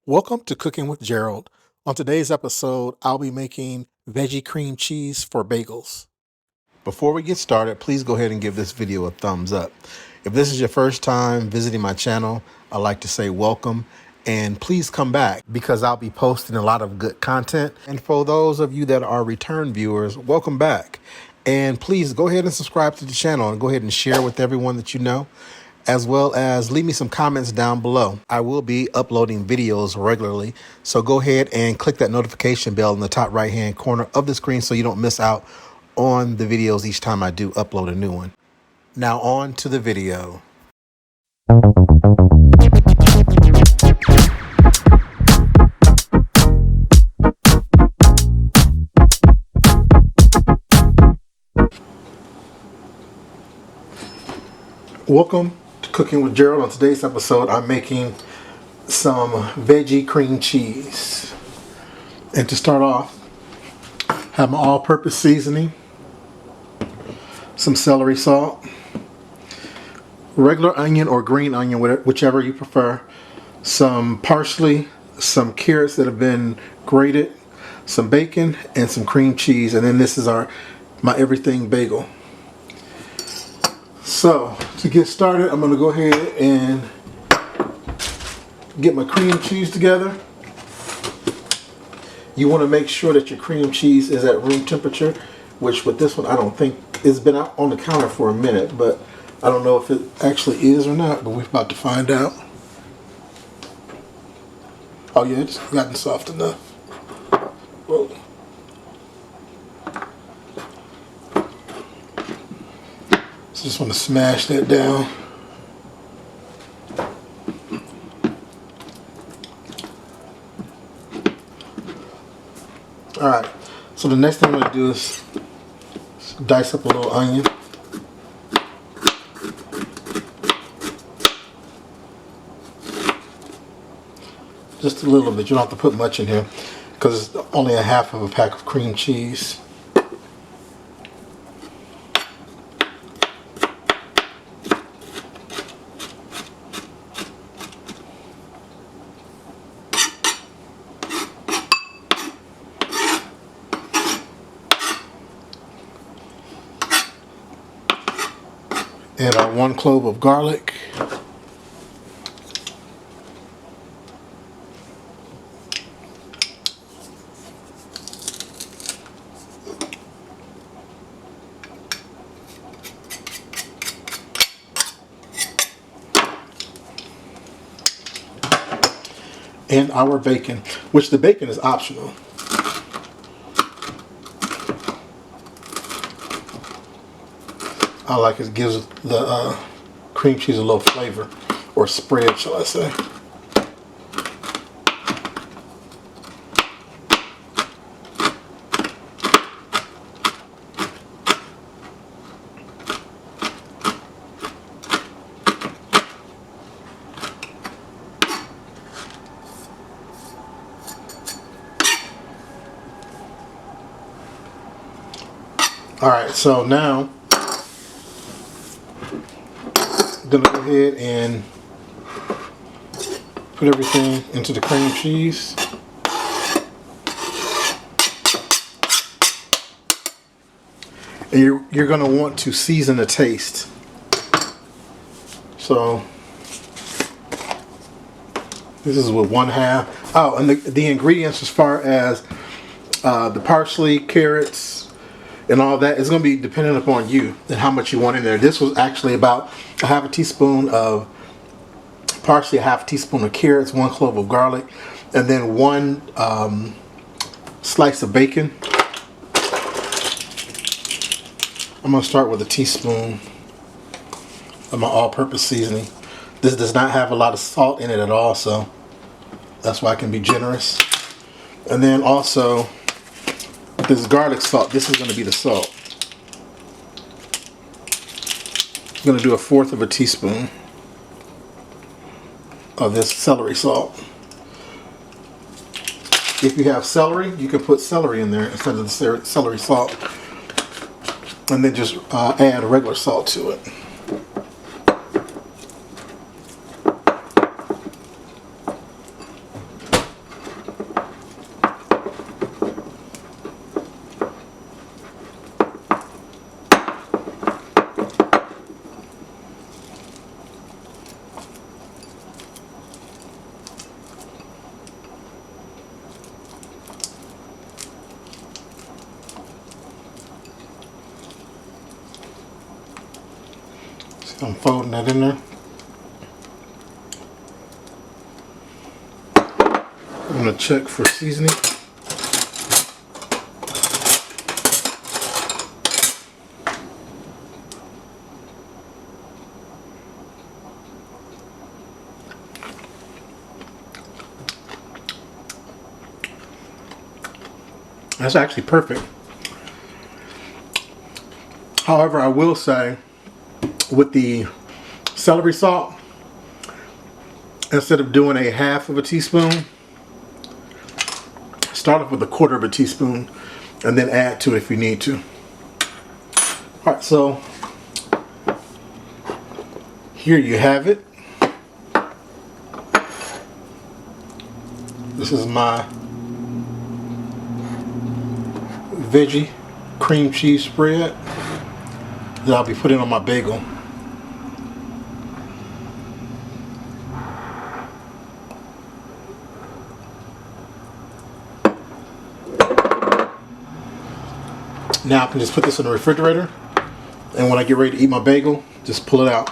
Welcome to Cooking with Gerald. On today's episode, I'll be making veggie cream cheese for bagels. Before we get started, please go ahead and give this video a thumbs up. If this is your first time visiting my channel, I'd like to say welcome and please come back because I'll be posting a lot of good content. And for those of you that are return viewers, welcome back. And please go ahead and subscribe to the channel and go ahead and share with everyone that you know, as well as leave me some comments down below. I will be uploading videos regularly, so go ahead and click that notification bell in the top right hand corner of the screen so you don't miss out on the videos each time I do upload a new one. Now on to the video. Welcome to Cooking with Gerald. On today's episode, I'm making some veggie cream cheese. And to start off, I have my all-purpose seasoning, some celery salt, regular onion or green onion, whichever you prefer, some parsley, some carrots that have been grated, some bacon, and some cream cheese. And then this is my everything bagel. So to get started, I'm going to go ahead and get my cream cheese together. You want to make sure that your cream cheese is at room temperature, which with this one I don't think it's been out on the counter for a minute, but I don't know if it actually is or not, but we're about to find out. Oh yeah, it's gotten soft enough. Whoa. So just want to smash that down. Alright, so the next thing I'm going to do is dice up a little onion. Just a little bit. You don't have to put much in here because it's only a half of a pack of cream cheese. And our 1 clove of garlic. And our bacon, which the bacon is optional. I like it gives the cream cheese a little flavor, or spread, shall I say. Alright, so now I'm going to go ahead and put everything into the cream cheese. And you're going to want to season the taste. So this is with 1/2. Oh, and the ingredients as far as the parsley, carrots, and all that is going to be dependent upon you and how much you want in there. This was actually about a 1/2 teaspoon of parsley, a 1/2 teaspoon of carrots, 1 clove of garlic, and then 1 slice of bacon. I'm going to start with a teaspoon of my all-purpose seasoning. This does not have a lot of salt in it at all, so that's why I can be generous. And then also, this garlic salt, this is going to be the salt. I'm going to do 1/4 teaspoon of this celery salt. If you have celery, you can put celery in there instead of the celery salt. And then just add regular salt to it. I'm folding that in there. I'm going to check for seasoning. That's actually perfect. However, I will say with the celery salt, instead of doing a half of a teaspoon, start off with a quarter of a teaspoon and then add to it if you need to. Alright, so here you have it. This is my veggie cream cheese spread that I'll be putting on my bagel. Now I can just put this in the refrigerator, and when I get ready to eat my bagel, just pull it out.